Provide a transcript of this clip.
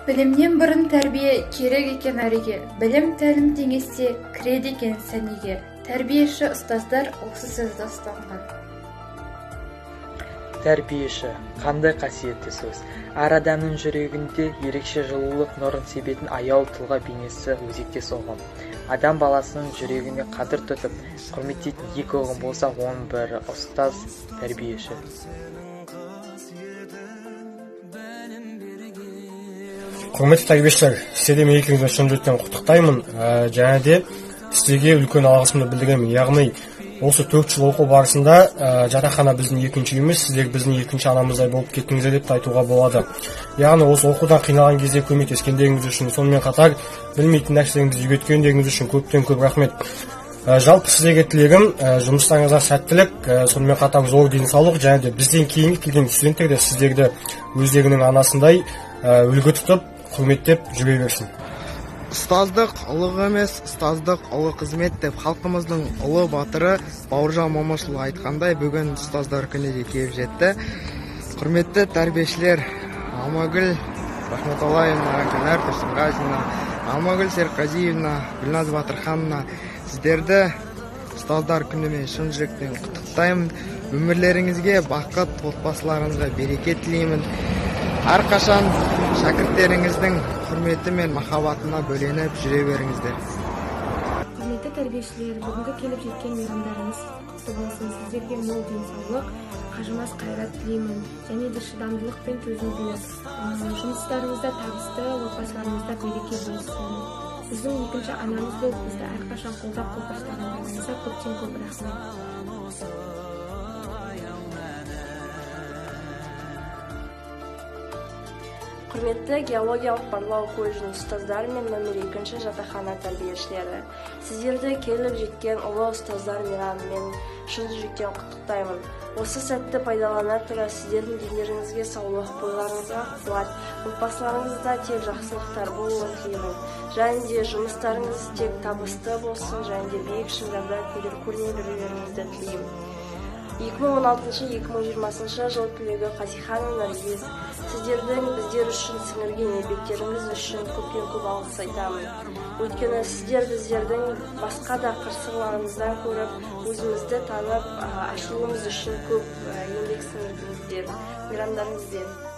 Білімнен бұрын тәрбие керек екен әриге, білім тәлім теңесте кіреді екен сәнеге. Тәрбиеші ұстаздар осы сөзді ұстанған. Тәрбиеші қандай қасиетті сөз. Әр адамның жүрегінде ерекше жылулық нұрын себетін аяулы тұлға бейнесі өзектес ұғым. Адам баласының жүрегіне қадір тұтып, құрметтейтін екі ұғым болса, оның бірі ұстаз, тәрбиеші. Құрметті тәрбиешілер, сізді мерекеңізбен шын жүректен құттықтаймын. Және де сізге үлкен алғысымды білдіремін. Яғни осы 4 жыл оқу барысында жатақхана біздің екінші үйіміз, сіздер біздің екінші анамыздай болып кеттіңіздер деп айтуға болады. Яғни осы оқудан қиналған кезде көмектескендеріңіз үшін, сонымен қатар білмейтін нәрселеріңізді үйреткендеріңіз үшін көптен көп рахмет. Жалпы сіздерге тілегім жұмыстарыңызға сәттілік, сонымен қатар зор денсаулық, және де бізден кейін келген студенттер де сіздерді өздерінің анасындай үлгі тұтып, құрметтеп жүре берсін. Ұстаздық ұлық емес, ұстаздық ұлы қызмет деп халқымыздың ұлы батыры Бауыржан Момышұлы айтқандай, бүгін ұстаздар күні де келіп жетті. Құрметті тәрбиешілер, Алмагүл Рахметоллаевна, Гүлнар Тұрсынғазина, Алмагүл Серқазиевна, Гүлназ Батырханна, сіздерді ұстаздар күнімен шын жүректен құттықтаймын. Өмірлеріңізге бақыт, отбасыларыңызға береке тілеймін. Әрқашан шәкірттеріңіздің құрметі мен махаббатына бөленіп жүре беріңіздер. Құрметті тәрбиешілер, бүгінгі келіп жеткен мейрамдарыңыз құтты болсын. Сіздерге мол денсаулық, қажымас қайрат тілеймін, және де шыдамдылық пен төзімділік. Жұмыстарыңызда табысты, отбасыларыңызда береке болсын. Біздің екінші анамыз болып, бізді әрқашан қолдап қолпаштағандарыңызға көптен көп рахмет. Құрметті геологиялық барлау колледжінің ұстаздары мен номер 2 жатақхана тәрбиешілері, сіздерді келіп жеткен ұлы ұстаздар мейрамымен шын жүректен құттықтаймын. Осы сәтті пайдалана тұра сіздердің дендеріңізге саулық, бойларыңызға қуат, отбасыларыңызда тек жақсылықтар болуын тілеймін. Және де жұмыстарыңыз тек табысты болсын, және де биік шыңдарда көрне берулеріңізді тілеймін. 2016-2020 жыл түлегі Қазиханов Наргиз, сіздердің біздер үшін сіңірген еңбектеріңіз үшін көптен көп алғыс айтамын. Өйткені сіздер біздердің басқа да қыр-сырларымыздан көріп, өзімізді танып, ашылуымыз үшін көп еңбек сіңірдіңіздер. Мейрамдарыңызбен.